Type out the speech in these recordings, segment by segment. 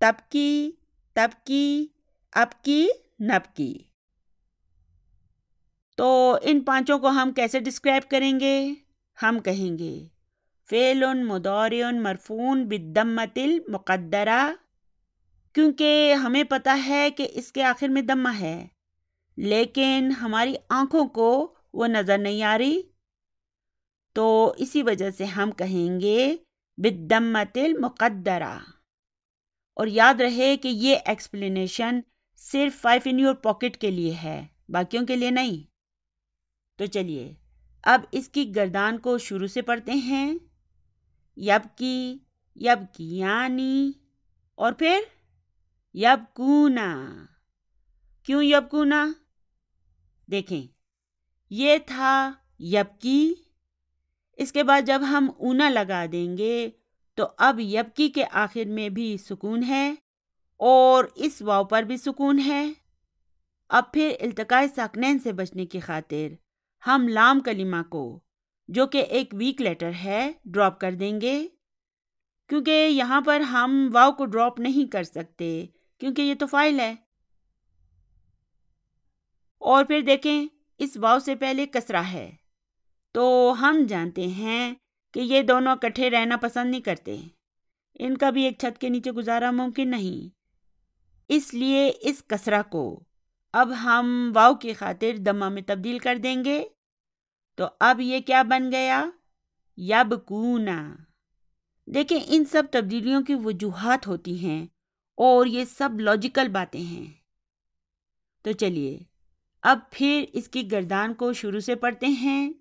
تبکی تبکی ابکی نبکی۔ تو ان پانچوں کو ہم کیسے ڈسکرائب کریں گے؟ ہم کہیں گے فعل مضارع مرفوع بالضمۃ المقدرہ، کیونکہ ہمیں پتہ ہے کہ اس کے آخر میں ضمہ ہے، لیکن ہماری آنکھوں کو وہ نظر نہیں آ رہی، تو اسی وجہ سے ہم کہیں گے بالضمۃ المقدرہ۔ اور یاد رہے کہ یہ ایکسپلینیشن صرف 5 in your pocket کے لیے ہے، باقیوں کے لیے نہیں۔ تو چلیے اب اس کی گردان کو شروع سے پڑھتے ہیں۔ یبکی یبکیانی، اور پھر یبکونا۔ کیوں یبکونا؟ دیکھیں، یہ تھا یبکی، اس کے بعد جب ہم اونا لگا دیں گے تو اب یبکی کے آخر میں بھی سکون ہے اور اس واو پر بھی سکون ہے۔ اب پھر التقاء ساکنین سے بچنے کی خاطر ہم لام کلمہ کو، جو کہ ایک ویک لیٹر ہے، ڈراپ کر دیں گے، کیونکہ یہاں پر ہم واو کو ڈراپ نہیں کر سکتے کیونکہ یہ تو فاعل ہے۔ اور پھر دیکھیں اس واو سے پہلے کسرہ ہے، تو ہم جانتے ہیں کہ یہ دونوں اکٹھے رہنا پسند نہیں کرتے، ان کا بھی ایک چھت کے نیچے گزارا ممکن نہیں، اس لیے اس کسرہ کو اب ہم واو کی خاطر ضمہ میں تبدیل کر دیں گے، تو اب یہ کیا بن گیا؟ یبکونا۔ دیکھیں ان سب تبدیلیوں کی وجوہات ہوتی ہیں اور یہ سب لاجیکل باتیں ہیں۔ تو چلیے اب پھر اس کی گردان کو شروع سے پڑھتے ہیں۔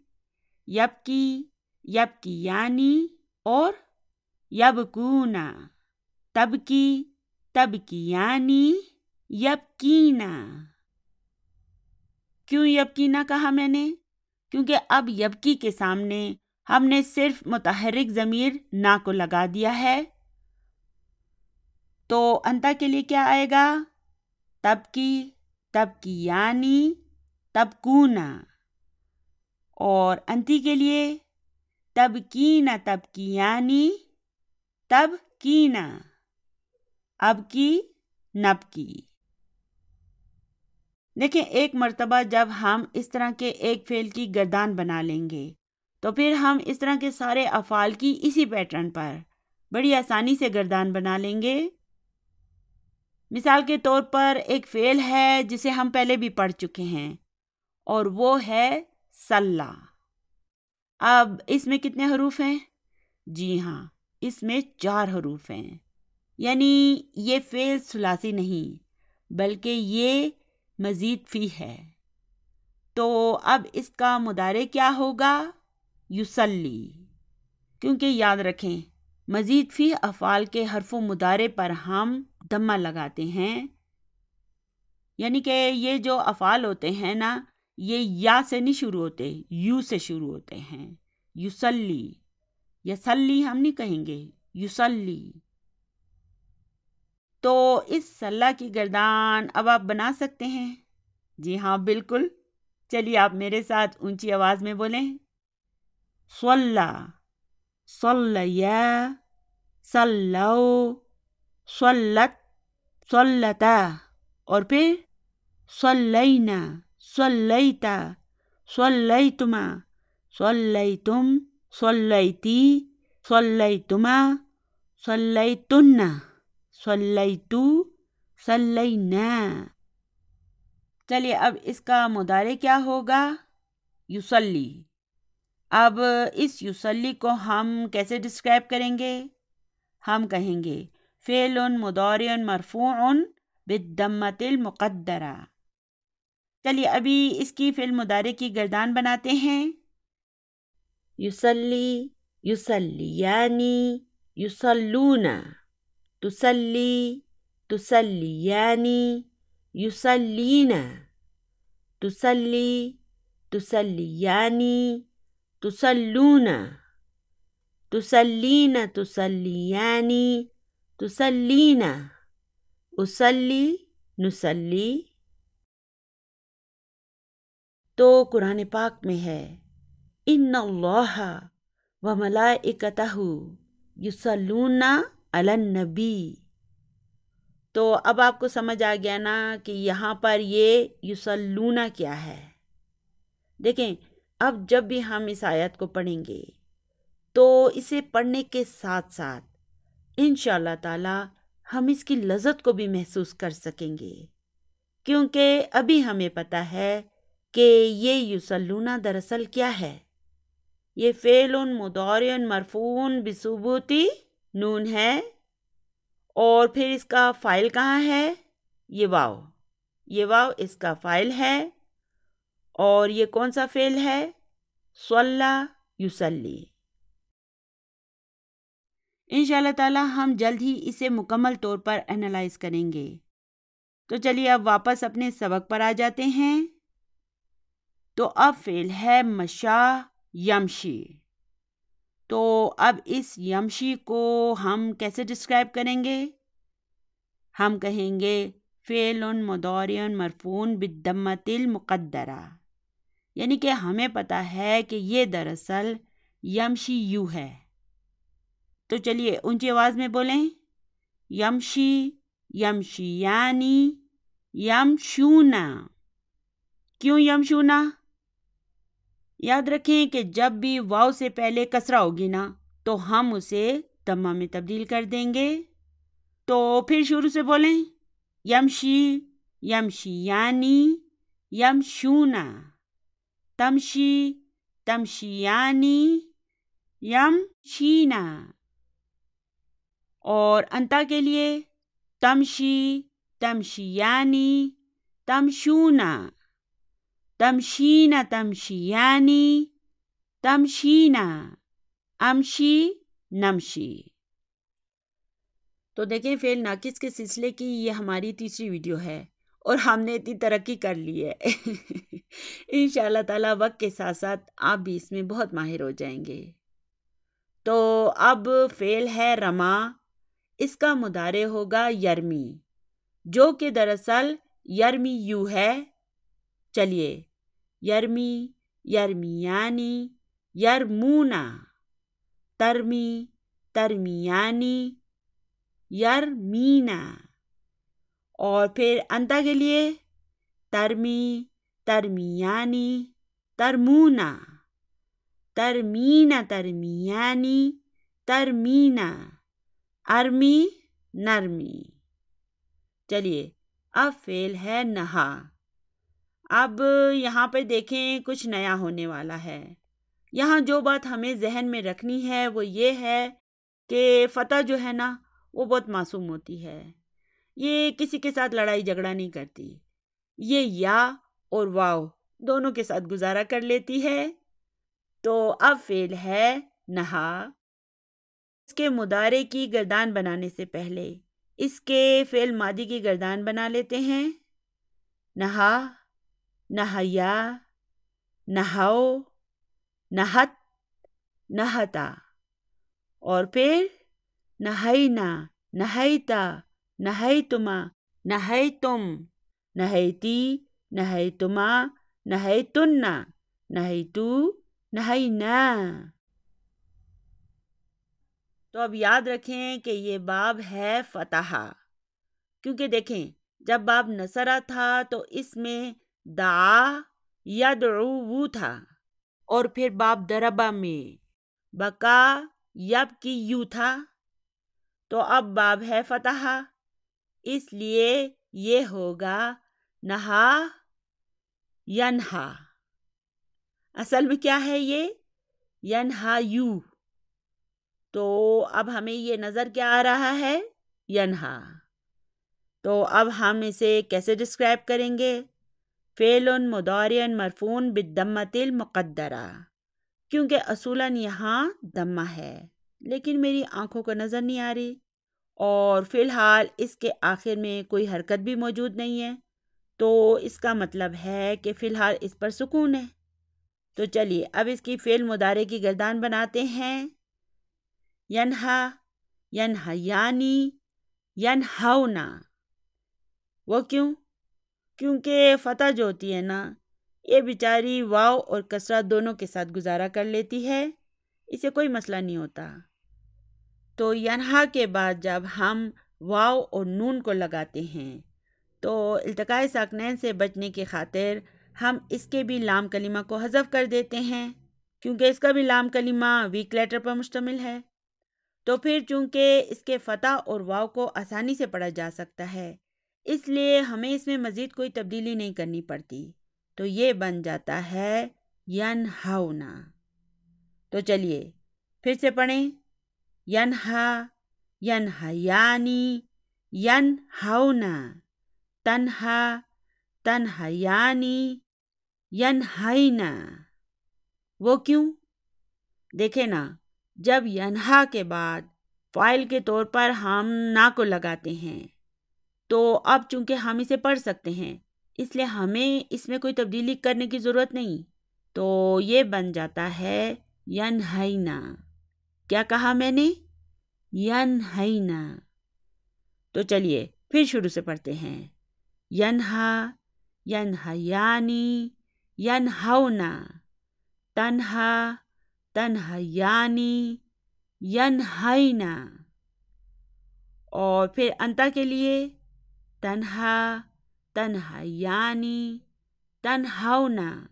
یبکی یبکیانی اور یبکونا، تبکی تبکیانی یبکینا۔ کیوں یبکینا کہا میں نے؟ کیونکہ اب یبکی کے سامنے ہم نے صرف متحرک ضمیر نا کو لگا دیا ہے، تو انتا کے لیے کیا آئے گا؟ تبکی تبکیانی تبکونا، اور انتی کے لیے تبکینا تبکیانی تبکینا، ابکی نبکی۔ دیکھیں ایک مرتبہ جب ہم اس طرح کے ایک فعل کی گردان بنا لیں گے تو پھر ہم اس طرح کے سارے افعال کی اسی پیٹرن پر بڑی آسانی سے گردان بنا لیں گے۔ مثال کے طور پر ایک فعل ہے جسے ہم پہلے بھی پڑھ چکے ہیں اور وہ ہے صلی۔ اب اس میں کتنے حروف ہیں؟ جی ہاں، اس میں 4 حروف ہیں، یعنی یہ فعل ثلاثی نہیں بلکہ یہ مزید فی ہے، تو اب اس کا مضارع کیا ہوگا؟ یصلی، کیونکہ یاد رکھیں مزید فی افعال کے حرف و مضارع پر ہم ضمہ لگاتے ہیں، یعنی کہ یہ جو افعال ہوتے ہیں نا، یہ یا سے نہیں شروع ہوتے، یو سے شروع ہوتے ہیں۔ یصلی، یصلی ہم نہیں کہیں گے، یصلی۔ تو اس صلاح کی گردان اب آپ بنا سکتے ہیں؟ جی ہاں بالکل، چلیے آپ میرے ساتھ اونچی آواز میں بولیں۔ صلی، صلیا، صلو، صلت، صلتا، اور پھر صلینا، صلیتا، صلیتما، صلیتم، صلیتی، صلیتما، صلیتن، صلیتو، صلینا۔ چلیے اب اس کا مضارع کیا ہوگا؟ یصلی۔ اب اس یصلی کو ہم کیسے ڈسکرائب کریں گے؟ ہم کہیں گے فعل مضارع مرفوع بالضمۃ المقدرہ۔ چلیے ابھی اس کی فعل مضارع کی گردان بناتے ہیں۔ یصلی، یصلیانی، یصلون، تصلی، تصلیانی، یصلین، تصلی، تصلیانی، تصلون، تصلین، تصلیانی، تصلین، اصلی، نصلی۔ تو قرآن پاک میں ہے ان اللہ و ملائکتہ یصلون علی النبی، تو اب آپ کو سمجھ آ گیا نا کہ یہاں پر یہ یصلون کیا ہے۔ دیکھیں اب جب بھی ہم اس آیت کو پڑھیں گے تو اسے پڑھنے کے ساتھ ساتھ انشاءاللہ تعالی ہم اس کی لذت کو بھی محسوس کر سکیں گے، کیونکہ ابھی ہمیں پتہ ہے کہ یہ یصلون دراصل کیا ہے۔ یہ فعل مضارع مرفوع بثبوت نون ہے، اور پھر اس کا فاعل کہاں ہے؟ یہ واو اس کا فاعل ہے، اور یہ کون سا فعل ہے؟ صلی یصلی۔ انشاءاللہ تعالی ہم جلد ہی اسے مکمل طور پر انالائز کریں گے۔ تو چلیے اب واپس اپنے سبق پر آ جاتے ہیں۔ تو اب فعل ہے مشا یمشی۔ تو اب اس یمشی کو ہم کیسے ڈسکرائب کریں گے؟ ہم کہیں گے فعل مضارع مرفوع بالضمۃ المقدرہ، یعنی کہ ہمیں پتہ ہے کہ یہ دراصل یمشی یو ہے۔ تو چلیے اونچی آواز میں بولیں، یمشی، یمشیانی، یمشونا۔ کیوں یمشونا؟ یاد رکھیں کہ جب بھی واو سے پہلے کسرہ ہوگی نا تو ہم اسے ضمہ میں تبدیل کر دیں گے۔ تو پھر شروع سے بولیں، یمشی، یمشیانی، یمشونا، تمشی، تمشیانی، یمشینا۔ اور انتا کے لیے تمشی، تمشیانی، تمشونا، تمشینا، تمشیانی، تمشینا، امشی، نمشی۔ تو دیکھیں فعل ناقص کے سلسلے کی یہ ہماری تیسری ویڈیو ہے، اور ہم نے اتنی ترقی کر لی ہے انشاءاللہ تعالی وقت کے ساتھ ساتھ آپ بھی اس میں بہت ماہر ہو جائیں گے۔ تو اب فعل ہے رما، اس کا مضارع ہوگا یرمی، جو کہ دراصل یرمی یو ہے۔ چلیے یرمی، یرمیانی، یرمونا، ترمی، ترمیانی، یرمینا۔ اور پھر انتا کے لیے ترمی، ترمیانی، ترمونا، ترمینا، ترمیانی، ترمینا، ارمی، نرمی۔ چلیے اب فعل ہے نہا۔ اب یہاں پہ دیکھیں کچھ نیا ہونے والا ہے۔ یہاں جو بات ہمیں ذہن میں رکھنی ہے وہ یہ ہے کہ فتح جو ہے نا وہ بہت معصوم ہوتی ہے، یہ کسی کے ساتھ لڑائی جھگڑا نہیں کرتی، یہ یا اور واو دونوں کے ساتھ گزارا کر لیتی ہے۔ تو اب فعل ہے نہا، اس کے مضارع کی گردان بنانے سے پہلے اس کے فعل ماضی کی گردان بنا لیتے ہیں۔ نہا، نہیا، نہاؤ، نہت، نہتا، اور پھر نہینا، نہیتا، نہیتما، نہیتم، نہیتی، نہیتما، نہیتنا، نہیتو، نہینا۔ تو اب یاد رکھیں کہ یہ باب ہے فتحہ، کیونکہ دیکھیں جب باب نصرہ تھا تو اس میں دعا، یدعو تھا، اور پھر باب دربہ میں بکا، یبکی یو تھا۔ تو اب باب ہے فتحہ، اس لیے یہ ہوگا نہا، ینہا۔ اصل میں کیا ہے یہ؟ ینہا یو۔ تو اب ہمیں یہ نظر کیا آ رہا ہے؟ ینہا۔ تو اب ہم اسے کیسے ڈسکرائب کریں گے؟ فعل مضارع مرفوع بالضمۃ المقدرہ، کیونکہ اصولاً یہاں ضمہ ہے لیکن میری آنکھوں کو نظر نہیں آ رہی، اور فی الحال اس کے آخر میں کوئی حرکت بھی موجود نہیں ہے، تو اس کا مطلب ہے کہ فی الحال اس پر سکون ہے۔ تو چلیے اب اس کی فعل مضارع کی گردان بناتے ہیں۔ ینہا، ینہیانی، ینہونا۔ وہ کیوں؟ کیونکہ فتح جو ہوتی ہے نا یہ بیچاری واو اور کسرہ دونوں کے ساتھ گزارا کر لیتی ہے، اسے کوئی مسئلہ نہیں ہوتا۔ تو ینہا کے بعد جب ہم واو اور نون کو لگاتے ہیں، تو التقاء ساکنین سے بچنے کی خاطر ہم اس کے بھی لام کلمہ کو حذف کر دیتے ہیں، کیونکہ اس کا بھی لام کلمہ ویک لیٹر پر مشتمل ہے۔ تو پھر چونکہ اس کے فتح اور واو کو آسانی سے پڑھا جا سکتا ہے، اس لیے ہمیں اس میں مزید کوئی تبدیلی نہیں کرنی پڑتی، تو یہ بن جاتا ہے ینہونا۔ تو چلیے پھر سے پڑھیں، ینہا، ینہیانی، ینہونا، تنہا، تنہیانی، ینہینا۔ وہ کیوں؟ دیکھیں نا، جب ینہا کے بعد فاعل کے طور پر ہم نا کو لگاتے ہیں تو اب چونکہ ہم اسے پڑھ سکتے ہیں، اس لیے ہمیں اس میں کوئی تبدیلی کرنے کی ضرورت نہیں، تو یہ بن جاتا ہے ینہینا۔ کیا کہا میں نے؟ ینہینا۔ تو چلیے پھر شروع سے پڑھتے ہیں، ینہا، ینہیانی، ینہونا، تنہا، تنہیانی، ینہینا۔ اور پھر انتا کے لیے، تنہا، تنہیانی، تنہونا،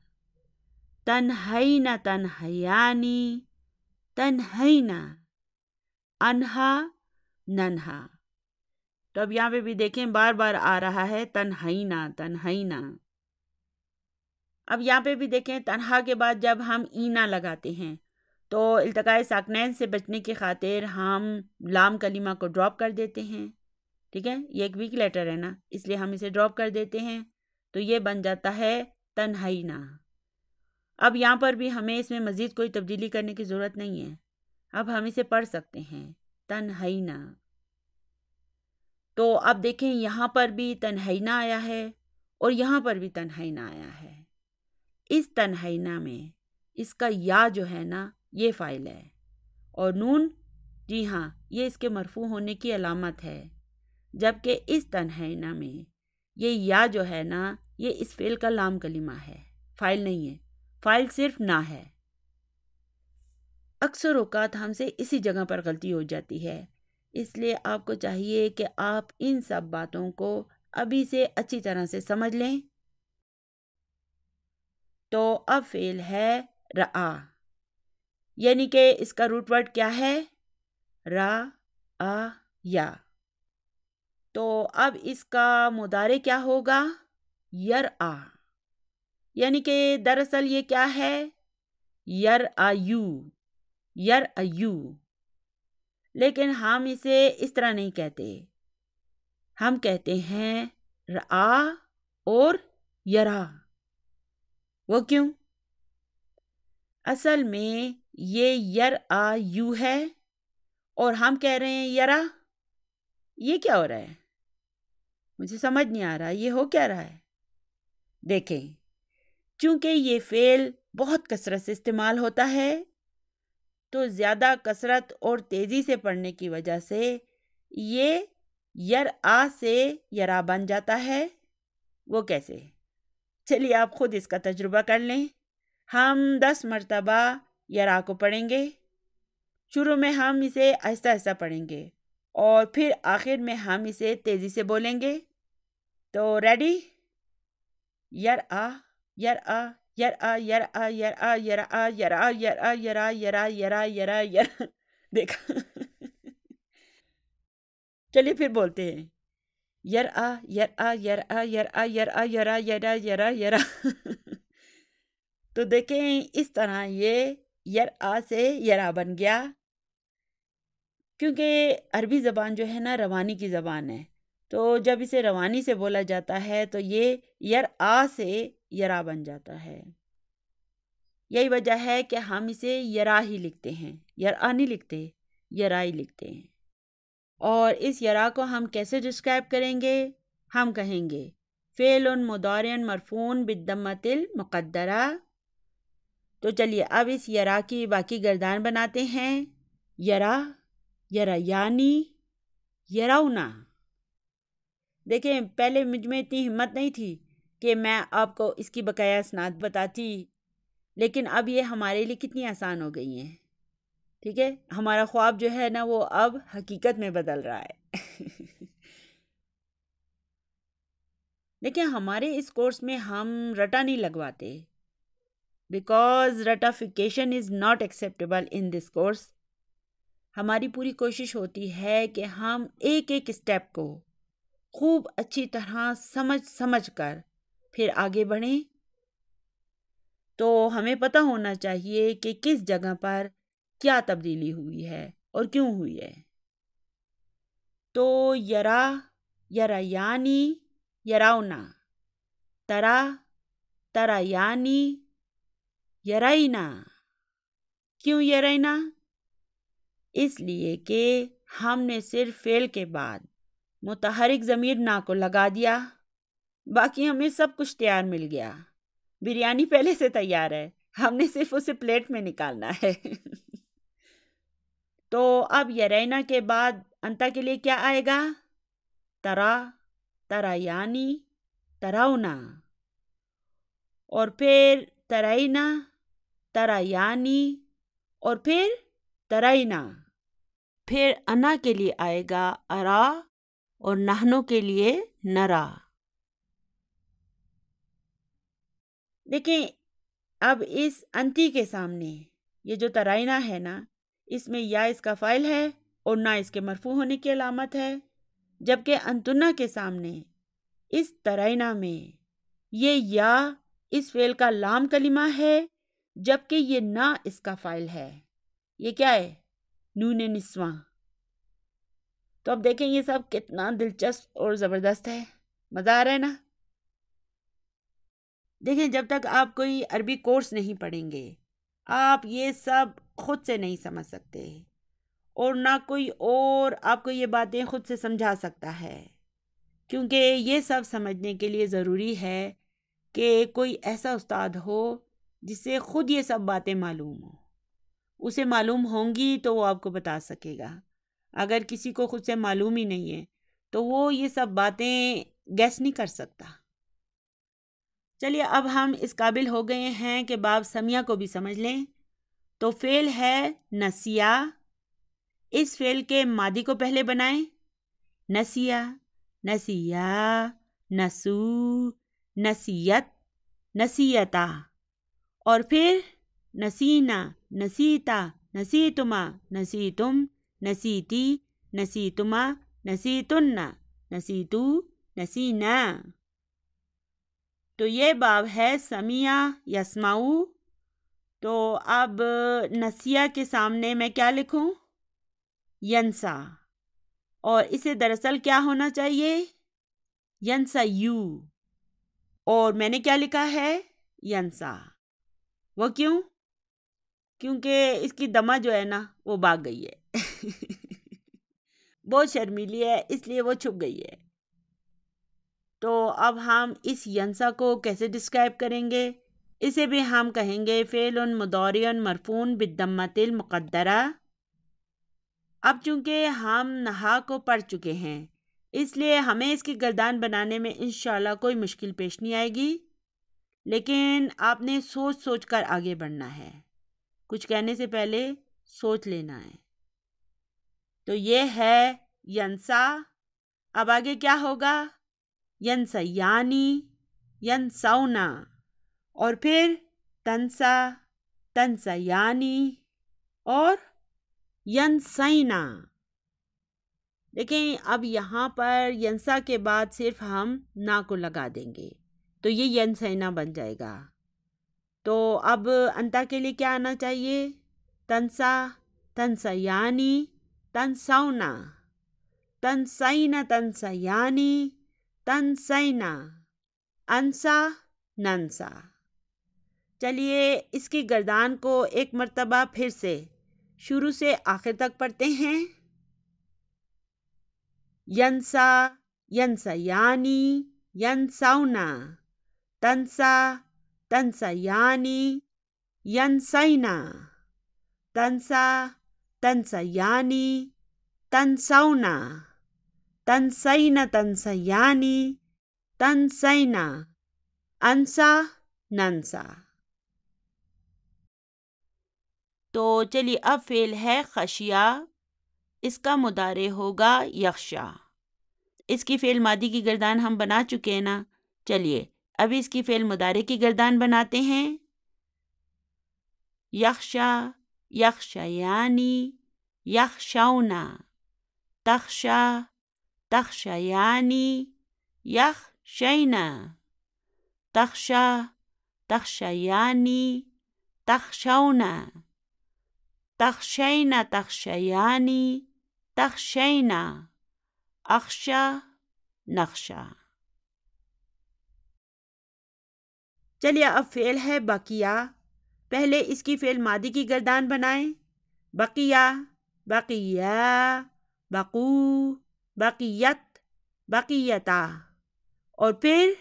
تنہینا، تنہیانی، تنہینا، انہا، ننہا۔ تو اب یہاں پہ بھی دیکھیں بار بار آ رہا ہے تنہینا، تنہینا۔ اب یہاں پہ بھی دیکھیں تنہا کے بعد جب ہم اینا لگاتے ہیں تو التقاء ساکنین سے بچنے کی خاطر ہم لام کلمہ کو ڈراپ کر دیتے ہیں، ٹھیک ہے، یہ ایک ویک لیٹر ہے نا، اس لیے ہم اسے ڈراپ کر دیتے ہیں، تو یہ بن جاتا ہے تنہینا۔ اب یہاں پر بھی ہمیں اس میں مزید کوئی تبدیلی کرنے کی ضرورت نہیں ہے، اب ہم اسے پڑھ سکتے ہیں، تنہینا۔ تو اب دیکھیں یہاں پر بھی تنہینا آیا ہے اور یہاں پر بھی تنہینا آیا ہے۔ اس تنہینا میں اس کا یا جو ہے نا یہ فاعل ہے، اور نون، جی ہاں، یہ اس کے مرفوع ہونے کی علامت ہے، جبکہ اس تنہینا میں یہ یا جو ہے نا یہ اس فعل کا لام کلمہ ہے، فاعل نہیں ہے، فاعل صرف نا ہے۔ اکثر اوقات ہم سے اسی جگہ پر غلطی ہو جاتی ہے، اس لیے آپ کو چاہیے کہ آپ ان سب باتوں کو ابھی سے اچھی طرح سے سمجھ لیں۔ تو اب فعل ہے رآ، یعنی کہ اس کا روٹ ورڈ کیا ہے؟ را، آ، یا۔ تو اب اس کا مضارع کیا ہوگا؟ یرآ، یعنی کہ دراصل یہ کیا ہے؟ یرآیو، یرآیو، لیکن ہم اسے اس طرح نہیں کہتے، ہم کہتے ہیں رآ اور یرا۔ وہ کیوں؟ اصل میں یہ یرآیو ہے اور ہم کہہ رہے ہیں یرا، یہ کیا ہو رہا ہے؟ مجھے سمجھ نہیں آ رہا یہ ہو کیا رہا ہے۔ دیکھیں، چونکہ یہ فعل بہت کثرت سے استعمال ہوتا ہے تو زیادہ کثرت اور تیزی سے پڑھنے کی وجہ سے یہ یرآ سے یرا بن جاتا ہے۔ وہ کیسے؟ چلیے آپ خود اس کا تجربہ کر لیں۔ ہم 10 مرتبہ یرا کو پڑھیں گے، شروع میں ہم اسے آہستہ آہستہ پڑھیں گے اور پھر آخر میں ہم اسے تیزی سے بولیں گے۔ تو ریڈی؟ یرآ، یرآ، یرآ، یرآ، یرآ، یرآ، یرآ، یرآ، یرا، یرا، یرا، یرا، یرا۔ دیکھا؟ چلیے پھر بولتے ہیں، یرآ، یرآ، یرآ، یرآ، یرآ، یرا، یرا، یرا، یرا۔ تو دیکھیں اس طرح یہ یرآ سے یرا بن گیا، کیونکہ عربی زبان جو ہے نا روانی کی زبان ہے، تو جب اسے روانی سے بولا جاتا ہے تو یہ یرآ سے یرا بن جاتا ہے۔ یہی وجہ ہے کہ ہم اسے یرا ہی لکھتے ہیں، یرآ نہیں لکھتے، یرا ہی لکھتے ہیں۔ اور اس یرا کو ہم کیسے ڈسکرائب کریں گے؟ ہم کہیں گے فعل مضارع مرفوع بالضمۃ المقدرہ۔ تو چلیے اب اس یرا کی باقی گردان بناتے ہیں، یرا، یرایانی، یرونا۔ دیکھیں پہلے مجھ میں اتنی ہمت نہیں تھی کہ میں آپ کو اس کی بقایا اسناد بتاتی، لیکن اب یہ ہمارے لیے کتنی آسان ہو گئی ہیں، ٹھیک ہے، ہمارا خواب جو ہے نا وہ اب حقیقت میں بدل رہا ہے۔ دیکھیں ہمارے اس کورس میں ہم رٹا نہیں لگواتے، بیکاز رٹافیکیشن is not acceptable in this course. ہماری پوری کوشش ہوتی ہے کہ ہم ایک ایک اسٹیپ کو خوب اچھی طرح سمجھ کر پھر آگے بڑھیں. تو ہمیں پتہ ہونا چاہیے کہ کس جگہ پر کیا تبدیلی ہوئی ہے اور کیوں ہوئی ہے. تو یرا، یرایانی، یراؤنا، ترا، ترایانی، یرائنا. کیوں یرائنا؟ اس لیے کہ ہم نے صرف فعل کے بعد متحرک ضمیر نا کو لگا دیا، باقی ہمیں سب کچھ تیار مل گیا. بریانی پہلے سے تیار ہے، ہم نے صرف اسے پلیٹ میں نکالنا ہے. تو اب یرائنا کے بعد انتا کے لیے کیا آئے گا؟ ترا، ترایانی، تراؤنا. اور پھر ترائنا، ترایانی، اور پھر ترائنا. پھر انا کے لیے آئے گا ارا اور نہنو کے لیے نرا. دیکھیں اب اس انتی کے سامنے یہ جو ترائنا ہے نا، اس میں یا اس کا فاعل ہے اور نہ اس کے مرفوع ہونے کی علامت ہے، جبکہ انتنا کے سامنے اس ترائنا میں یہ یا اس فعل کا لام کلمہ ہے، جبکہ یہ نہ اس کا فاعل ہے. یہ کیا ہے؟ نون نسواں. تو اب دیکھیں یہ سب کتنا دلچسپ اور زبردست ہے. مزہ آ رہا ہے نا؟ دیکھیں جب تک آپ کوئی عربی کورس نہیں پڑھیں گے آپ یہ سب خود سے نہیں سمجھ سکتے، اور نہ کوئی اور آپ کو یہ باتیں خود سے سمجھا سکتا ہے، کیونکہ یہ سب سمجھنے کے لیے ضروری ہے کہ کوئی ایسا استاد ہو جسے خود یہ سب باتیں معلوم ہوں. اسے معلوم ہوں گی تو وہ آپ کو بتا سکے گا. اگر کسی کو خود سے معلوم ہی نہیں ہے تو وہ یہ سب باتیں گیس نہیں کر سکتا. چلیے اب ہم اس قابل ہو گئے ہیں کہ باب سمیہ کو بھی سمجھ لیں. تو فعل ہے نسیہ. اس فعل کے ماضی کو پہلے بنائیں. نسیہ، نسیہ، نسو، نسیت، نسیتا. اور پھر نسینا، نسیتا، نسیتما، نسیتم، نسیتی، نسیتما، نسیتن، نسیتو، نسینا. تو یہ باب ہے سمیہ یسمعو. تو اب نسیہ کے سامنے میں کیا لکھوں؟ ینسا. اور اسے دراصل کیا ہونا چاہیے؟ ینسا یو. اور میں نے کیا لکھا ہے؟ ینسا. وہ کیوں؟ کیونکہ اس کی دمہ جو ہے نا وہ بھاگ گئی ہے. بہت شرمیلی ہے اس لیے وہ چھپ گئی ہے. تو اب ہم اس ینسا کو کیسے ڈسکرائب کریں گے؟ اسے بھی ہم کہیں گے فعل مضارع مرفوع بالضمۃ المقدرہ. اب چونکہ ہم نحا کو پڑھ چکے ہیں اس لیے ہمیں اس کی گردان بنانے میں انشاءاللہ کوئی مشکل پیش نہیں آئے گی، لیکن آپ نے سوچ سوچ کر آگے بڑھنا ہے. کچھ کہنے سے پہلے سوچ لینا ہے. تو یہ ہے ینسا. اب آگے کیا ہوگا؟ ینسیانی، ینسونا. اور پھر تنسا، تنسیانی، اور ینسینا. دیکھیں اب یہاں پر ینسا کے بعد صرف ہم نا کو لگا دیں گے تو یہ ینسینا بن جائے گا. تو اب انتا کے لیے کیا آنا چاہیے؟ تنسا، تنسیانی، تنسونا، تنسینا، تنسیانی، تنسینا، انسا، ننسا. چلیے اس کی گردان کو ایک مرتبہ پھر سے شروع سے آخر تک پڑھتے ہیں. ینسا، ینسیانی، ینسونا، تنسا، تنسیانی، ینسینا، تنسا، تنسیانی، تنسونا، تنسینا، تنسیانی، تنسینا، انسا، ننسا. تو چلیے اب فعل ہے خشیہ. اس کا مضارع ہوگا یخشا۔ اس کی فعل ماضی کی گردان ہم بنا چکے ہیں نا، چلیے اب اس کی فعل مضارع کی گردان بناتے ہیں۔ یخشا، یخشیانی، یخشونا، تخشا، تخشیانی، یخشینا، تخشا، تخشیانی، تخشونا، تخشینا، تخشیانی، تخشینا، اخشا، نخشا۔ چلیے اب فعل ہے بقیہ، پہلے اس کی فعل ماضی کی گردان بنائیں۔ بقیہ، بقیہ، بقو، بقیت، بقیتا، اور پھر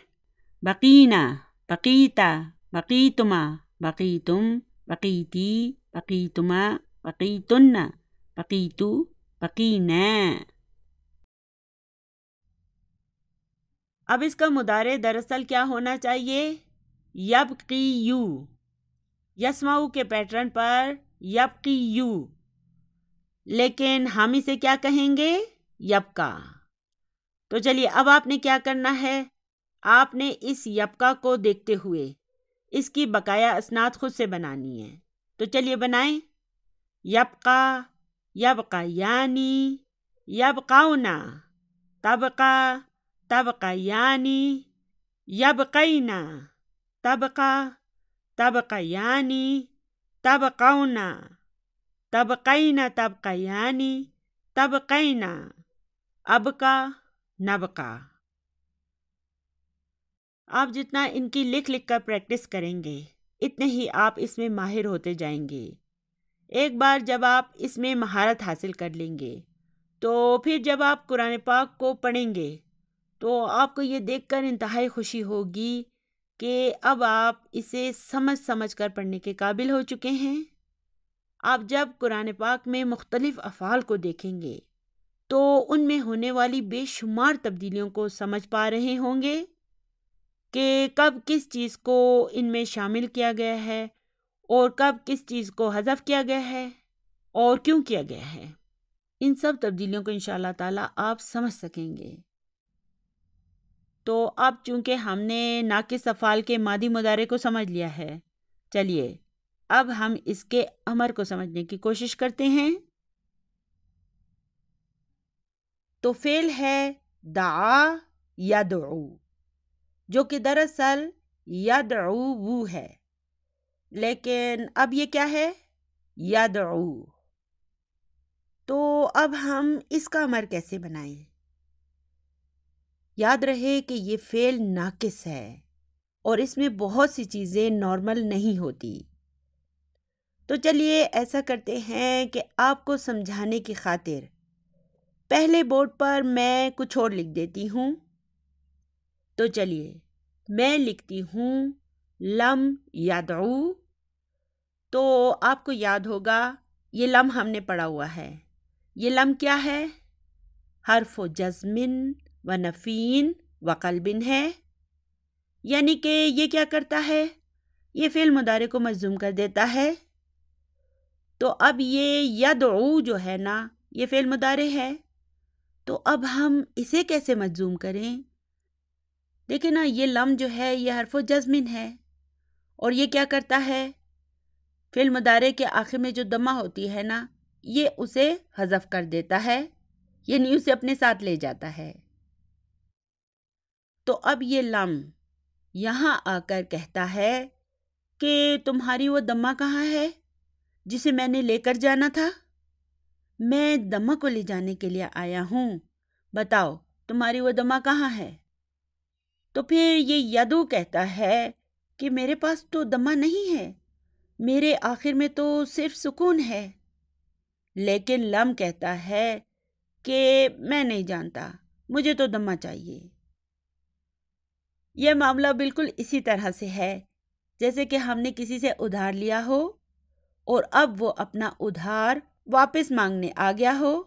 بقینا، بقیتا، بقیتما، بقیتم، بقیتی، بقیتما، بقیتن، بقیتو، بقینا۔ اب اس کا مضارع دراصل کیا ہونا چاہیے؟ یبقیو، یسمعو کے پیٹرن پر یبقیو، لیکن ہم اسے کیا کہیں گے؟ یبقا۔ تو چلیے اب آپ نے کیا کرنا ہے، آپ نے اس یبقا کو دیکھتے ہوئے اس کی بقایا اسناد خود سے بنانی ہے۔ تو چلیے بنائیں۔ یبقا، یبقیانی، یبقونا، تبقا، تبقیانی، یبقینا، تبقا، تبقیانی، تبقونا، تبقینا، تبقیانی، تبقینا، ابقا، نبقا۔ آپ جتنا ان کی لکھ لکھ کر پریکٹس کریں گے اتنے ہی آپ اس میں ماہر ہوتے جائیں گے۔ ایک بار جب آپ اس میں مہارت حاصل کر لیں گے تو پھر جب آپ قرآن پاک کو پڑھیں گے تو آپ کو یہ دیکھ کر انتہائی خوشی ہوگی کہ اب آپ اسے سمجھ سمجھ کر پڑھنے کے قابل ہو چکے ہیں۔ آپ جب قرآن پاک میں مختلف افعال کو دیکھیں گے تو ان میں ہونے والی بے شمار تبدیلیوں کو سمجھ پا رہے ہوں گے کہ کب کس چیز کو ان میں شامل کیا گیا ہے اور کب کس چیز کو حذف کیا گیا ہے اور کیوں کیا گیا ہے۔ ان سب تبدیلیوں کو انشاءاللہ تعالیٰ آپ سمجھ سکیں گے۔ تو اب چونکہ ہم نے ناقص افعال کے ماضی مضارع کو سمجھ لیا ہے، چلیے اب ہم اس کے امر کو سمجھنے کی کوشش کرتے ہیں۔ تو فعل ہے دعا یدعو، جو کہ دراصل یدعو ہے، لیکن اب یہ کیا ہے؟ یدعو۔ تو اب ہم اس کا امر کیسے بنائیں؟ یاد رہے کہ یہ فعل ناقص ہے اور اس میں بہت سی چیزیں نارمل نہیں ہوتی۔ تو چلیے ایسا کرتے ہیں کہ آپ کو سمجھانے کی خاطر پہلے بورڈ پر میں کچھ اور لکھ دیتی ہوں۔ تو چلیے میں لکھتی ہوں لم یدعو۔ تو آپ کو یاد ہوگا یہ لم ہم نے پڑھا ہوا ہے۔ یہ لم کیا ہے؟ حرف جزم و نفین و قلب ہے، یعنی کہ یہ کیا کرتا ہے؟ یہ فعل مضارع کو مجزوم کر دیتا ہے۔ تو اب یہ یدعو جو ہے نا، یہ فعل مضارع ہے، تو اب ہم اسے کیسے مجزوم کریں؟ دیکھیں نا، یہ لم جو ہے یہ حرف جزم ہے اور یہ کیا کرتا ہے؟ فعل مضارع کے آخر میں جو ضمہ ہوتی ہے نا، یہ اسے حذف کر دیتا ہے، یعنی اسے اپنے ساتھ لے جاتا ہے۔ تو اب یہ لم یہاں آ کر کہتا ہے کہ تمہاری وہ ضمہ کہاں ہے جسے میں نے لے کر جانا تھا؟ میں ضمہ کو لے جانے کے لیے آیا ہوں، بتاؤ تمہاری وہ ضمہ کہاں ہے؟ تو پھر یہ یدو کہتا ہے کہ میرے پاس تو ضمہ نہیں ہے، میرے آخر میں تو صرف سکون ہے۔ لیکن لم کہتا ہے کہ میں نہیں جانتا، مجھے تو ضمہ چاہیے۔ یہ معاملہ بالکل اسی طرح سے ہے جیسے کہ ہم نے کسی سے ادھار لیا ہو اور اب وہ اپنا ادھار واپس مانگنے آ گیا ہو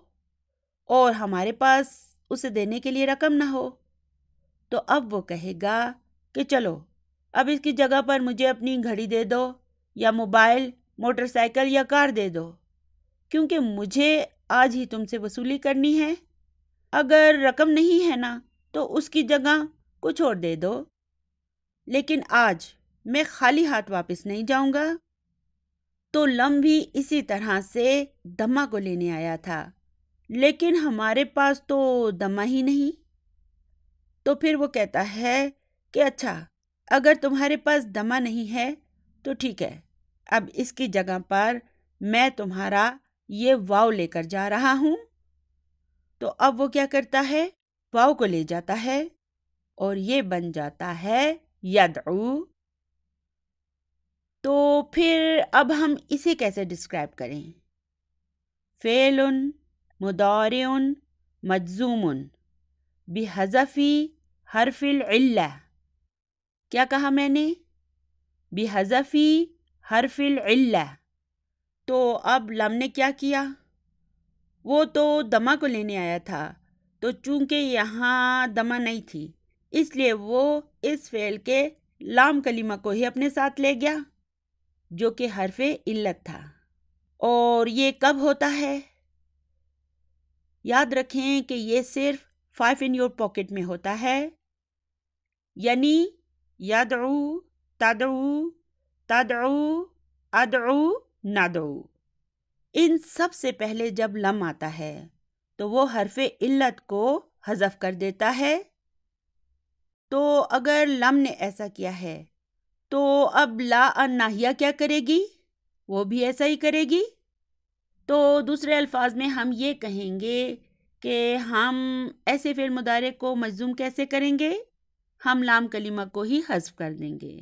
اور ہمارے پاس اسے دینے کے لیے رقم نہ ہو، تو اب وہ کہے گا کہ چلو اب اس کی جگہ پر مجھے اپنی گھڑی دے دو یا موبائل، موٹر سائیکل یا کار دے دو، کیونکہ مجھے آج ہی تم سے وصولی کرنی ہے۔ اگر رقم نہیں ہے نا تو اس کی جگہ کچھ اور دے دو، لیکن آج میں خالی ہاتھ واپس نہیں جاؤں گا۔ تو لم بھی اسی طرح سے دمہ کو لینے آیا تھا، لیکن ہمارے پاس تو دمہ ہی نہیں۔ تو پھر وہ کہتا ہے کہ اچھا، اگر تمہارے پاس دمہ نہیں ہے تو ٹھیک ہے، اب اس کی جگہ پر میں تمہارا یہ واو لے کر جا رہا ہوں۔ تو اب وہ کیا کرتا ہے، واو کو لے جاتا ہے اور یہ بن جاتا ہے یدعو۔ تو پھر اب ہم اسے کیسے ڈسکرائب کریں؟ فعل مضارع مجزوم بحذف حرف العلہ۔ کیا کہا میں نے؟ بحذف حرف العلہ۔ تو اب لم نے کیا کیا؟ وہ تو دمہ کو لینے آیا تھا، تو چونکہ یہاں دمہ نہیں تھی اس لیے وہ اس فعل کے لام کلمہ کو ہی اپنے ساتھ لے گیا، جو کہ حرف علت تھا۔ اور یہ کب ہوتا ہے؟ یاد رکھیں کہ یہ صرف 5 in your pocket میں ہوتا ہے، یعنی یدعو، تدعو، تدعو، ادعو، ندعو۔ ان سب سے پہلے جب لم آتا ہے تو وہ حرف علت کو حذف کر دیتا ہے۔ تو اگر لم نے ایسا کیا ہے تو اب لا الناہیہ کیا کرے گی؟ وہ بھی ایسا ہی کرے گی۔ تو دوسرے الفاظ میں ہم یہ کہیں گے کہ ہم ایسے فعل مضارع کو مجزوم کیسے کریں گے؟ ہم لام کلمہ کو ہی حذف کر دیں گے۔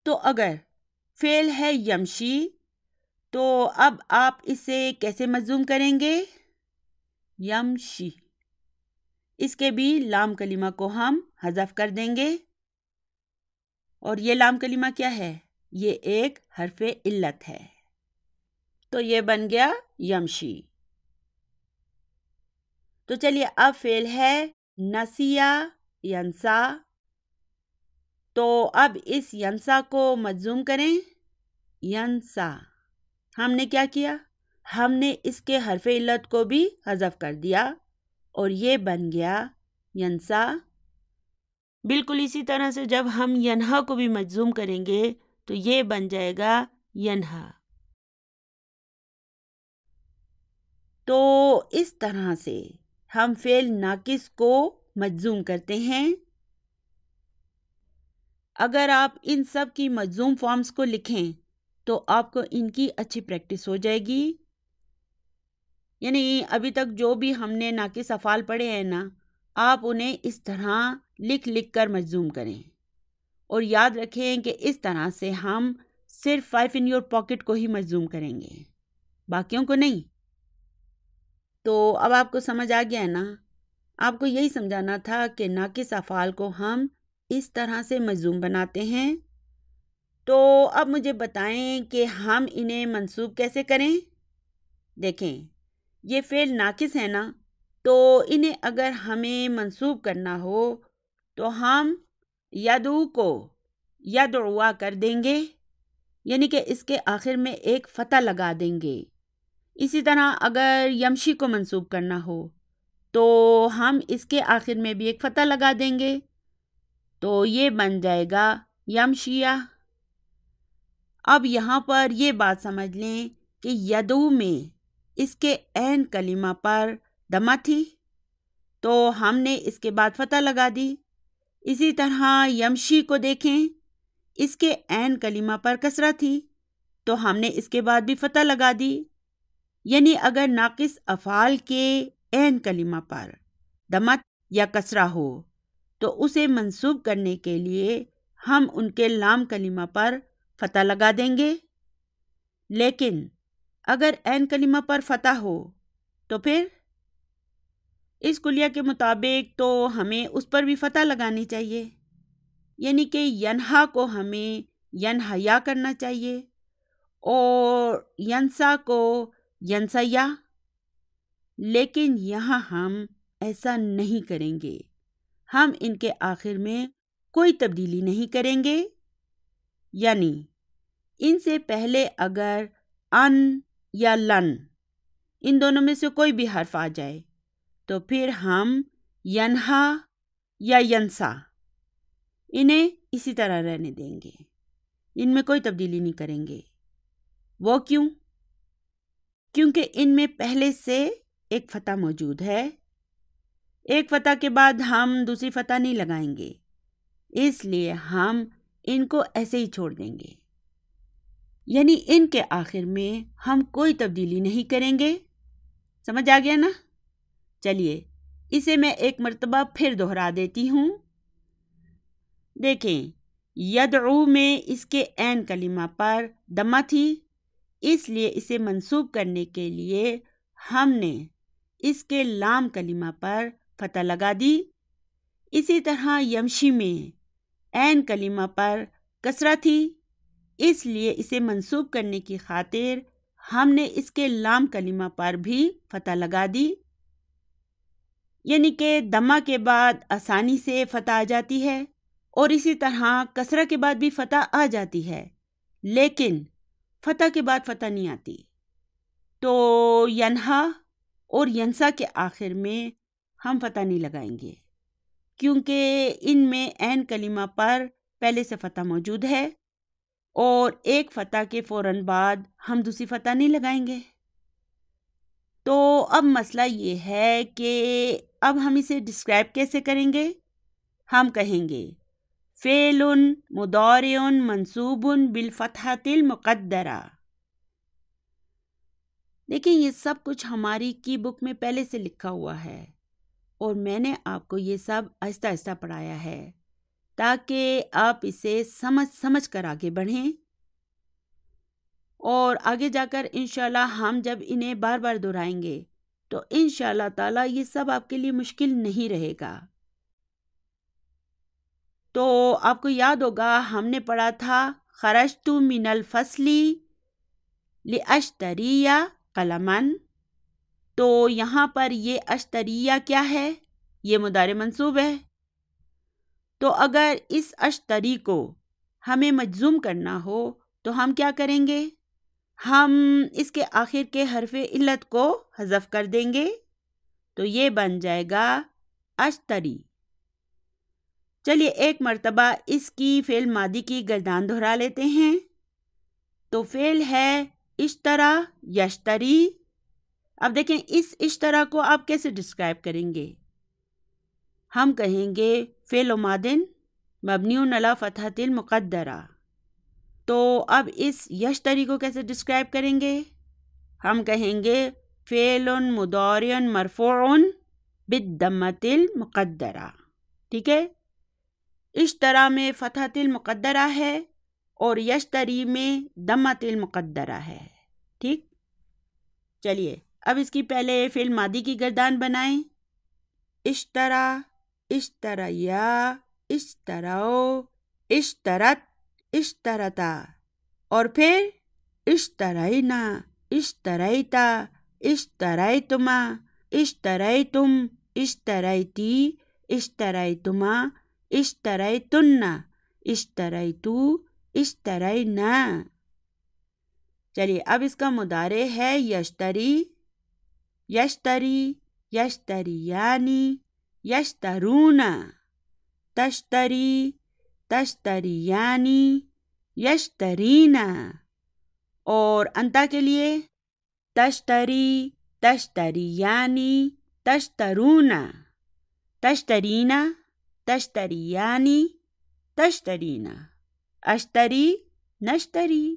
تو اگر فعل ہے یمشی تو اب آپ اسے کیسے مجزوم کریں گے؟ یمشی، اس کے بھی لام کلمہ کو ہم حذف کر دیں گے۔ اور یہ لام کلمہ کیا ہے؟ یہ ایک حرف علت ہے، تو یہ بن گیا یمشی۔ تو چلیے اب فعل ہے نسیہ ینسا، تو اب اس ینسا کو مجزوم کریں۔ ینسا، ہم نے کیا کیا؟ ہم نے اس کے حرف علت کو بھی حذف کر دیا اور یہ بن گیا ینسا۔ بالکل اسی طرح سے جب ہم ینہا کو بھی مجزوم کریں گے تو یہ بن جائے گا ینہا۔ تو اس طرح سے ہم فعل ناقص کو مجزوم کرتے ہیں۔ اگر آپ ان سب کی مجزوم فارمز کو لکھیں تو آپ کو ان کی اچھی پریکٹس ہو جائے گی۔ یعنی ابھی تک جو بھی ہم نے ناقص افعال پڑھے ہیں نا، آپ انہیں اس طرح لکھ کر مجزوم کریں، اور یاد رکھیں کہ اس طرح سے ہم صرف 5 in your pocket کو ہی مجزوم کریں گے، باقیوں کو نہیں۔ تو اب آپ کو سمجھ آ گیا ہے نا؟ آپ کو یہی سمجھانا تھا کہ ناقص افعال کو ہم اس طرح سے مجزوم بناتے ہیں۔ تو اب مجھے بتائیں کہ ہم انہیں منصوب کیسے کریں؟ دیکھیں، یہ فعل ناقص ہے نا، تو انہیں اگر ہمیں منصوب کرنا ہو تو ہم یدعو کو یدعوا کر دیں گے، یعنی کہ اس کے آخر میں ایک فتح لگا دیں گے۔ اسی طرح اگر یمشی کو منصوب کرنا ہو تو ہم اس کے آخر میں بھی ایک فتح لگا دیں گے، تو یہ بن جائے گا یمشیہ۔ اب یہاں پر یہ بات سمجھ لیں کہ یدعو میں اس کے عین کلمہ پر دمہ تھی تو ہم نے اس کے بعد فتح لگا دی۔ اسی طرح یمشی کو دیکھیں، اس کے عین کلمہ پر کسرہ تھی تو ہم نے اس کے بعد بھی فتح لگا دی۔ یعنی اگر ناقص افعال کے عین کلمہ پر دمہ یا کسرہ ہو تو اسے منصوب کرنے کے لیے ہم ان کے لام کلمہ پر فتح لگا دیں گے، لیکن اگر عین کلمہ پر فتح ہو تو پھر اس کلیہ کے مطابق تو ہمیں اس پر بھی فتح لگانی چاہیے، یعنی کہ ینہا کو ہمیں ینہیا کرنا چاہیے اور ینسا کو ینسیا، لیکن یہاں ہم ایسا نہیں کریں گے۔ ہم ان کے آخر میں کوئی تبدیلی نہیں کریں گے، یعنی ان سے پہلے اگر ان یا لن، ان دونوں میں سے کوئی بھی حرف آ جائے تو پھر ہم ینہا یا ینسا انہیں اسی طرح رہنے دیں گے، ان میں کوئی تبدیلی نہیں کریں گے۔ وہ کیوں؟ کیونکہ ان میں پہلے سے ایک فتح موجود ہے، ایک فتح کے بعد ہم دوسری فتح نہیں لگائیں گے، اس لیے ہم ان کو ایسے ہی چھوڑ دیں گے، یعنی ان کے آخر میں ہم کوئی تبدیلی نہیں کریں گے۔ سمجھ آ گیا نا؟ چلیے اسے میں ایک مرتبہ پھر دہرا دیتی ہوں۔ دیکھیں، یدعو میں اس کے عین کلمہ پر دمہ تھی، اس لیے اسے منسوب کرنے کے لیے ہم نے اس کے لام کلمہ پر فتح لگا دی۔ اسی طرح یمشی میں عین کلمہ پر کسرہ تھی، اس لیے اسے منسوب کرنے کی خاطر ہم نے اس کے لام کلمہ پر بھی فتح لگا دی، یعنی کہ دمہ کے بعد آسانی سے فتح آ جاتی ہے اور اسی طرح کسرہ کے بعد بھی فتح آ جاتی ہے، لیکن فتح کے بعد فتح نہیں آتی۔ تو ینہا اور ینسا کے آخر میں ہم فتح نہیں لگائیں گے، کیونکہ ان میں عین کلمہ پر پہلے سے فتح موجود ہے اور ایک فتح کے فوراً بعد ہم دوسری فتح نہیں لگائیں گے۔ تو اب مسئلہ یہ ہے کہ اب ہم اسے ڈسکرائب کیسے کریں گے؟ ہم کہیں گے فعل مضارع منصوب بالفتحۃ المقدرہ۔ دیکھیں یہ سب کچھ ہماری کی بک میں پہلے سے لکھا ہوا ہے اور میں نے آپ کو یہ سب آہستہ آہستہ پڑھایا ہے تاکہ آپ اسے سمجھ کر آگے بڑھیں، اور آگے جا کر انشاءاللہ ہم جب انہیں بار بار دہرائیں گے تو انشاءاللہ تعالیٰ یہ سب آپ کے لیے مشکل نہیں رہے گا۔ تو آپ کو یاد ہوگا ہم نے پڑھا تھا خرجت من الفصل لاشتری قلما، تو یہاں پر یہ اشتریہ کیا ہے؟ یہ مضارع منصوب ہے۔ تو اگر اس اشتری کو ہمیں مجزوم کرنا ہو تو ہم کیا کریں گے؟ ہم اس کے آخر کے حرف علت کو حذف کر دیں گے، تو یہ بن جائے گا اشتری۔ چلیے ایک مرتبہ اس کی فعل ماضی کی گردان دہرا لیتے ہیں۔ تو فعل ہے اشترا یشتری۔ اب دیکھیں اس اشترا کو آپ کیسے ڈسکرائب کریں گے؟ ہم کہیں گے فعل ماضٍ مبنی علی فتحۃ المقدرہ۔ تو اب اس یشتری کو کیسے ڈسکرائب کریں گے؟ ہم کہیں گے فعل مضارع مرفوع بالضمۃ المقدرہ۔ ٹھیک ہے، اشترا میں فتحۃ المقدرہ ہے اور یشتری میں ضمۃ المقدرہ ہے۔ ٹھیک، چلیے اب اس کی پہلے فعل ماضی کی گردان بنائیں۔ اشترا، اشتریا، اشتراؤ، اشترت، اشترتا، اور پھر اشترینا، اشتریتا، اشتریتما، اشتریتم، اشتریتی، اشتریتما، اشتریتن، اشتریتو، اشترینا۔ چلیے اب اس کا مضارع ہے یشتری، یشتری، یشتریانی، یشترون، تشتری، تشتریانی، یشترینا، اور انتا کے لیے تشتری، تشتریانی، تشترون، تشترینا، تشتریانی، تشترینا، اشتری، نشتری۔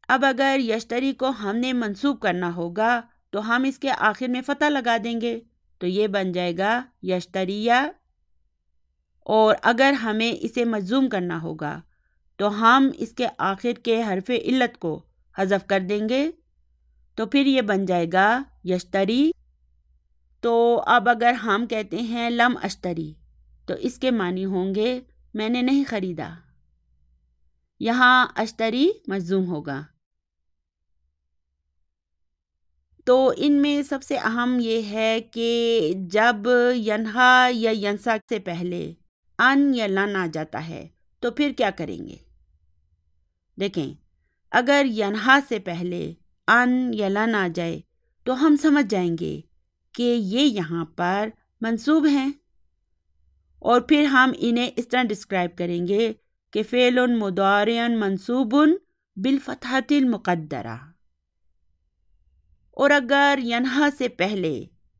اب اگر یشتری کو ہم نے منصوب کرنا ہوگا تو ہم اس کے آخر میں فتح لگا دیں گے، تو یہ بن جائے گا یشتریہ، اور اگر ہمیں اسے مجزوم کرنا ہوگا تو ہم اس کے آخر کے حرف علت کو حذف کر دیں گے، تو پھر یہ بن جائے گا یشتری۔ تو اب اگر ہم کہتے ہیں لم اشتری تو اس کے معنی ہوں گے میں نے نہیں خریدا، یہاں اشتری مجزوم ہوگا۔ تو ان میں سب سے اہم یہ ہے کہ جب ینہا یا ینسا سے پہلے ان یا لن آ جاتا ہے تو پھر کیا کریں گے؟ دیکھیں اگر ینہا سے پہلے ان یا لن آ جائے تو ہم سمجھ جائیں گے کہ یہ یہاں پر منصوب ہیں، اور پھر ہم انہیں اس طرح ڈسکرائب کریں گے کہ فعل مضارع منصوب بالفتحۃ المقدرہ۔ اور اگر ینہا سے پہلے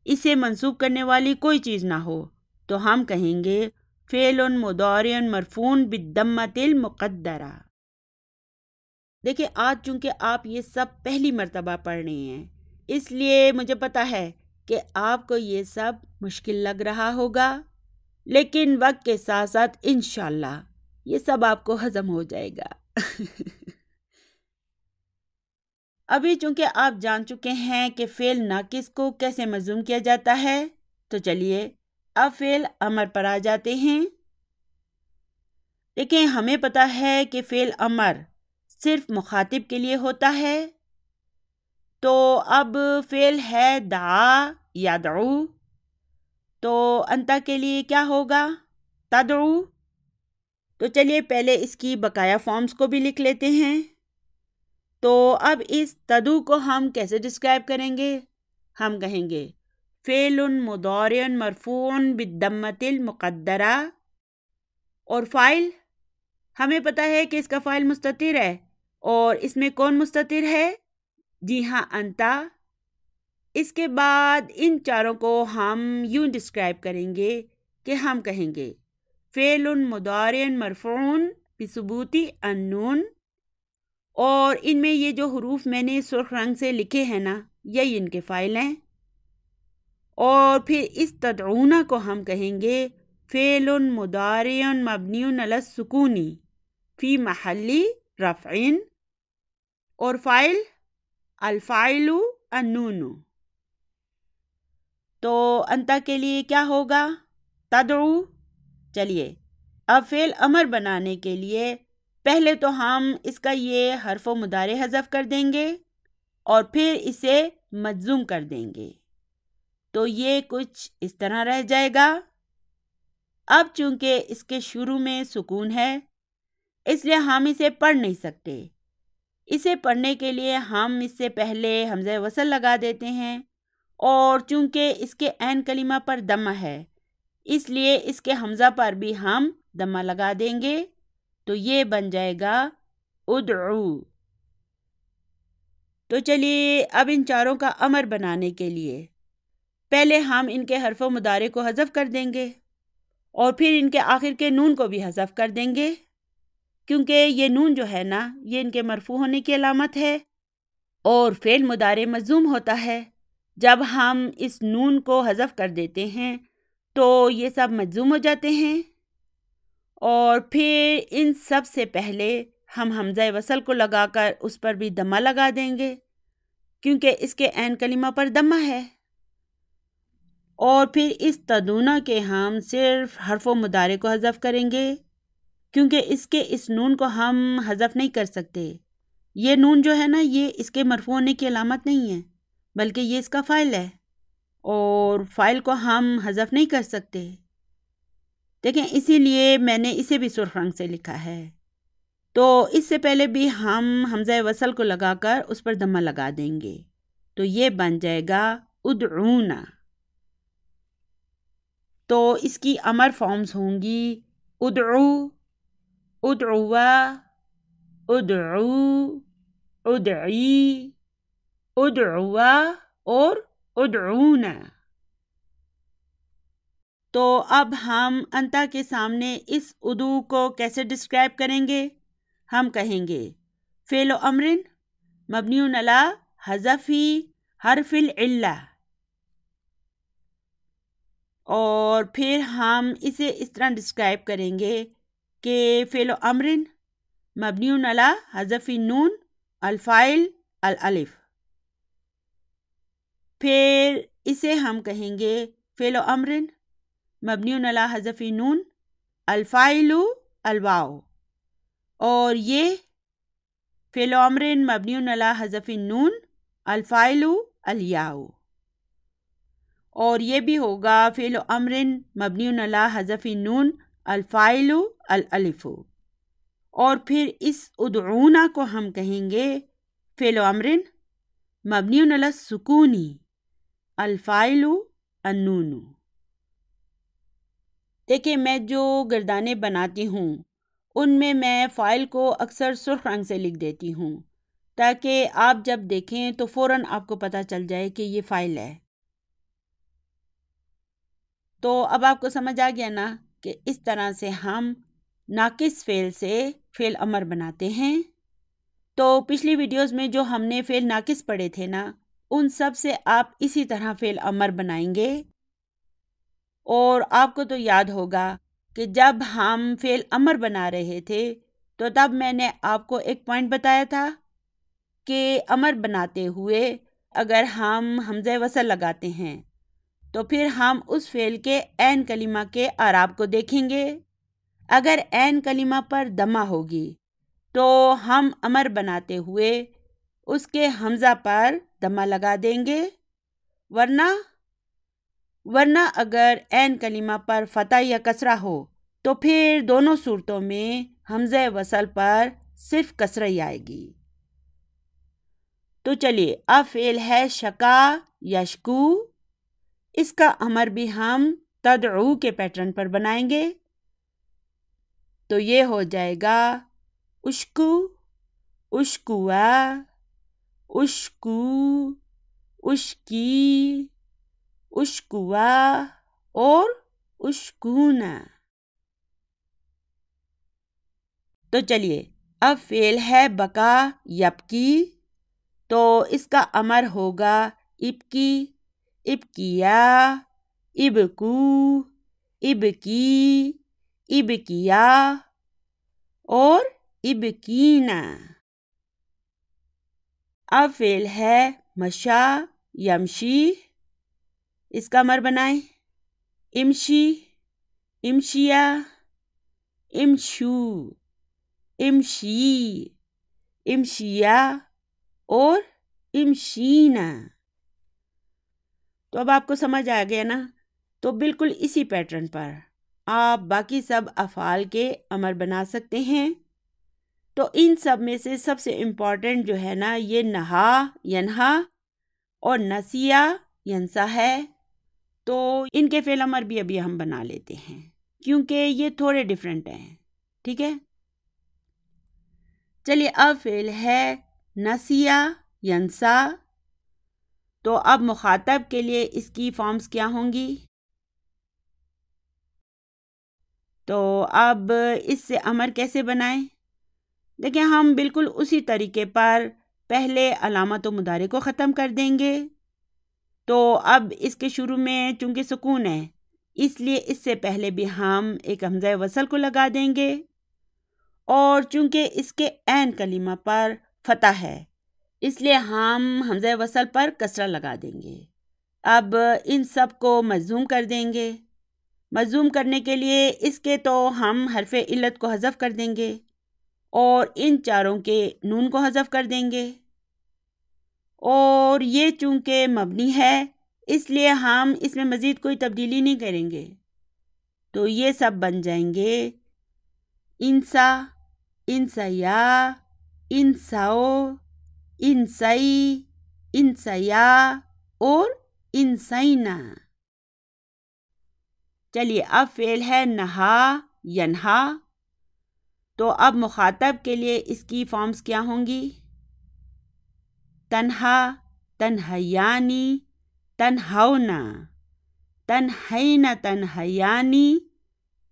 اسے منصوب کرنے والی کوئی چیز نہ ہو تو ہم کہیں گے فعل مضارع مرفوع بالضمۃ المقدرہ۔ دیکھیں، آج چونکہ آپ یہ سب پہلی مرتبہ پڑھ رہے ہیں، اس لیے مجھے پتا ہے کہ آپ کو یہ سب مشکل لگ رہا ہوگا، لیکن وقت کے ساتھ ساتھ انشاءاللہ یہ سب آپ کو ہضم ہو جائے گا۔ ابھی چونکہ آپ جان چکے ہیں کہ فعل ناقص کو کیسے مجزوم کیا جاتا ہے، تو چلیے اب فعل امر پر آ جاتے ہیں۔ دیکھیں، ہمیں پتا ہے کہ فعل امر صرف مخاطب کے لیے ہوتا ہے، تو اب فعل ہے دعا یدعو، تو انتا کے لیے کیا ہوگا؟ تدعو۔ تو چلیے پہلے اس کی بقایا فارمز کو بھی لکھ لیتے ہیں۔ تو اب اس تدعو کو ہم کیسے ڈسکرائب کریں گے؟ ہم کہیں گے فعل مضارع مرفوع بالضمۃ المقدرہ، اور فاعل ہمیں پتہ ہے کہ اس کا فاعل مستتر ہے، اور اس میں کون مستتر ہے؟ جی ہاں، انتا۔ اس کے بعد ان چاروں کو ہم یوں ڈسکرائب کریں گے کہ ہم کہیں گے فعل مضارع مرفوع بثبوت النون، اور ان میں یہ جو حروف میں نے سرخ رنگ سے لکھے ہیں نا، یہی ان کے فاعل ہیں۔ اور پھر اس تدعون کو ہم کہیں گے فعل مضارع مبنی علی السکون فی محل رفع، اور فاعل الفاعل النون۔ تو انتا کے لیے کیا ہوگا؟ تدعو۔ چلیے اب فعل امر بنانے کے لیے پہلے تو ہم اس کا یہ حرف و مضارع حذف کر دیں گے اور پھر اسے مجزوم کر دیں گے، تو یہ کچھ اس طرح رہ جائے گا۔ اب چونکہ اس کے شروع میں سکون ہے، اس لیے ہم اسے پڑھ نہیں سکتے۔ اسے پڑھنے کے لیے ہم اس سے پہلے حمزہ وصل لگا دیتے ہیں، اور چونکہ اس کے عین کلمہ پر دمہ ہے، اس لیے اس کے حمزہ پر بھی ہم دمہ لگا دیں گے، تو یہ بن جائے گا ادعو۔ تو چلیے اب ان چاروں کا امر بنانے کے لیے پہلے ہم ان کے حرف و مضارع کو حذف کر دیں گے، اور پھر ان کے آخر کے نون کو بھی حذف کر دیں گے، کیونکہ یہ نون جو ہے نا، یہ ان کے مرفوع ہونے کی علامت ہے، اور فعل مضارع مجزوم ہوتا ہے۔ جب ہم اس نون کو حذف کر دیتے ہیں تو یہ سب مجزوم ہو جاتے ہیں، اور پھر ان سب سے پہلے ہم حمزہ وصل کو لگا کر اس پر بھی دمہ لگا دیں گے، کیونکہ اس کے عین کلمہ پر دمہ ہے، اور پھر اس تدعون کے ہم صرف حرف و مضارع کو حذف کریں گے، کیونکہ اس کے اس نون کو ہم حذف نہیں کر سکتے۔ یہ نون جو ہے نا، یہ اس کے مرفوع ہونے کی علامت نہیں ہے، بلکہ یہ اس کا فاعل ہے، اور فاعل کو ہم حذف نہیں کر سکتے۔ دیکھیں، اسی لیے میں نے اسے بھی سرخ رنگ سے لکھا ہے۔ تو اس سے پہلے بھی ہم حمزہ وصل کو لگا کر اس پر دمہ لگا دیں گے، تو یہ بن جائے گا ادعونا۔ تو اس کی امر فارمز ہوں گی ادعو، ادعوا، ادعو، ادعی، ادعوا اور ادعونا۔ تو اب ہم انتا کے سامنے اس ادعو کو کیسے ڈسکرائب کریں گے؟ ہم کہیں گے فعل امر مبنی علی حذف حرف العلہ، اور پھر ہم اسے اس طرح ڈسکرائب کریں گے کہ فعل امر مبنی علی حذف نون الفاعل الالف، پھر اسے ہم کہیں گے فعل امر مبنی علی حذف نون الفاعل الواو، اور یہ فعل امر مبنی علی حذف نون الفاعل الیاء، اور یہ بھی ہوگا فعل امر مبنی علی حذف نون الفاعل الالف، اور پھر اس ادعونا کو ہم کہیں گے فعل امر مبنی علی السکونی الفاعل النون۔ دیکھیں میں جو گردانے بناتی ہوں ان میں فائل کو اکثر سرخ رنگ سے لکھ دیتی ہوں تاکہ آپ جب دیکھیں تو فوراً آپ کو پتہ چل جائے کہ یہ فائل ہے۔ تو اب آپ کو سمجھ آ گیا نا کہ اس طرح سے ہم ناقص فعل سے فعل امر بناتے ہیں۔ تو پچھلی ویڈیوز میں جو ہم نے فعل ناقص پڑھے تھے نا ان سب سے آپ اسی طرح فعل امر بنائیں گے۔ اور آپ کو تو یاد ہوگا کہ جب ہم فعل امر بنا رہے تھے تو تب میں نے آپ کو ایک پوائنٹ بتایا تھا کہ امر بناتے ہوئے اگر ہم حمزہ وصل لگاتے ہیں تو پھر ہم اس فعل کے عین کلمہ کے اعراب کو دیکھیں گے۔ اگر عین کلمہ پر دمہ ہوگی تو ہم امر بناتے ہوئے اس کے حمزہ پر دمہ لگا دیں گے، ورنہ اگر عین کلمہ پر فتح یا کسرہ ہو تو پھر دونوں صورتوں میں حمزہ وصل پر صرف کسرہ ہی آئے گی۔ تو چلیے اب فعل ہے شکا یشکو، اس کا امر بھی ہم تدعو کے پیٹرن پر بنائیں گے۔ تو یہ ہو جائے گا اشکو، اشکوا، اشکو، اشکی، اشکوا اور اشکونا۔ تو چلیے اب فعل ہے بکا یبکی، تو اس کا امر ہوگا ابکی، ابکیا، ابکو، ابکی، ابکیا اور ابکینا۔ اب فعل ہے مشا یمشی، اس کا امر بنائیں امشی، امشیا، امشو، امشی، امشیا اور امشینا۔ تو اب آپ کو سمجھ آ گیا نا؟ تو بالکل اسی پیٹرن پر آپ باقی سب افعال کے امر بنا سکتے ہیں۔ تو ان سب میں سے سب سے امپورٹنٹ جو ہے نا یہ نہا ینہا اور نسیا ینسا ہے۔ تو ان کے فعل امر بھی ابھی ہم بنا لیتے ہیں کیونکہ یہ تھوڑے ڈیفرنٹ ہیں، ٹھیک ہے؟ چلیے اب فعل ہے نسیا ینسا، تو اب مخاطب کے لیے اس کی فارمز کیا ہوں گی؟ تو اب اس سے امر کیسے بنائیں؟ دیکھیں ہم بالکل اسی طریقے پر پہلے علامت و مضارع کو ختم کر دیں گے۔ تو اب اس کے شروع میں چونکہ سکون ہے اس لیے اس سے پہلے بھی ہم ایک حمزہ وصل کو لگا دیں گے، اور چونکہ اس کے عین کلمہ پر فتح ہے اس لیے ہم حمزہ وصل پر کسرہ لگا دیں گے۔ اب ان سب کو مجزوم کر دیں گے۔ مجزوم کرنے کے لیے اس کے تو ہم حرف علت کو حذف کر دیں گے اور ان چاروں کے نون کو حذف کر دیں گے، اور یہ چونکہ مبنی ہے اس لیے ہم اس میں مزید کوئی تبدیلی نہیں کریں گے۔ تو یہ سب بن جائیں گے انسا، انسیا، انساؤ، انسئی، انسیا اور انسینا۔ چلیے اب فعل ہے نہا ینہا، تو اب مخاطب کے لیے اس کی فارمز کیا ہوں گی؟ تنہا، تنہیانی، تنہونا، تنہینا، تنہیانی،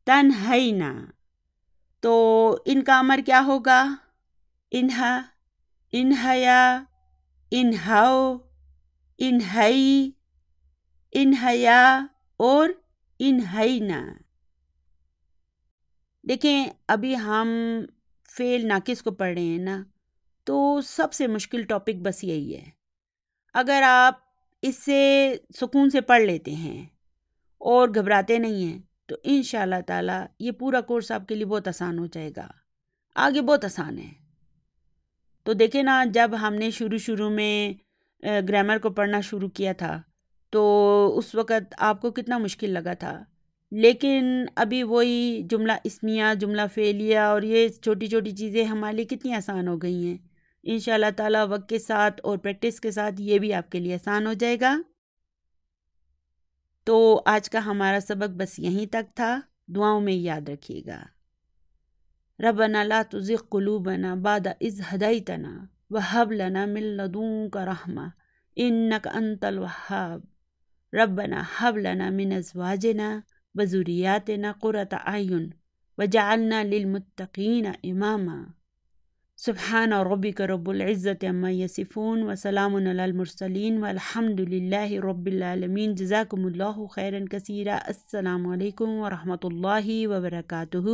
تنہینا۔ تو ان کا امر کیا ہوگا؟ انہا، انہیا، انہو، انہئی، انہیا اور انہینا۔ دیکھیں ابھی ہم فعل ناقص کو پڑھ رہے ہیں نا، تو سب سے مشکل ٹاپک بس یہی ہے۔ اگر آپ اس سے سکون سے پڑھ لیتے ہیں اور گھبراتے نہیں ہیں تو انشاءاللہ تعالی یہ پورا کورس آپ کے لیے بہت آسان ہو جائے گا، آگے بہت آسان ہے۔ تو دیکھیں نا جب ہم نے شروع میں گرامر کو پڑھنا شروع کیا تھا تو اس وقت آپ کو کتنا مشکل لگا تھا لیکن ابھی وہی جملہ اسمیہ، جملہ فعلیہ اور یہ چھوٹی چھوٹی چیزیں ہمارے لیے کتنی آسان ہو گئی ہیں۔ انشاءاللہ تعالیٰ وقت کے ساتھ اور پریکٹس کے ساتھ یہ بھی آپ کے لیے آسان ہو جائے گا۔ تو آج کا ہمارا سبق بس یہیں تک تھا، دعاؤں میں یاد رکھیے گا۔ ربنا لا تزغ قلوبنا بعد اذ ہدیتنا وہب لنا من لدنک رحمہ انک انت الوہاب ربنا ہب لنا من ازواجنا وذریاتنا قرۃ اعین وجعلنا للمتقین اماما۔ سبحان ربک رب العزت عما یصفون وسلام علی المرسلین والحمد للہ رب العالمین۔ جزاکم اللہ خیرا کثیرا۔ السلام علیکم ورحمۃ اللہ وبرکاتہ۔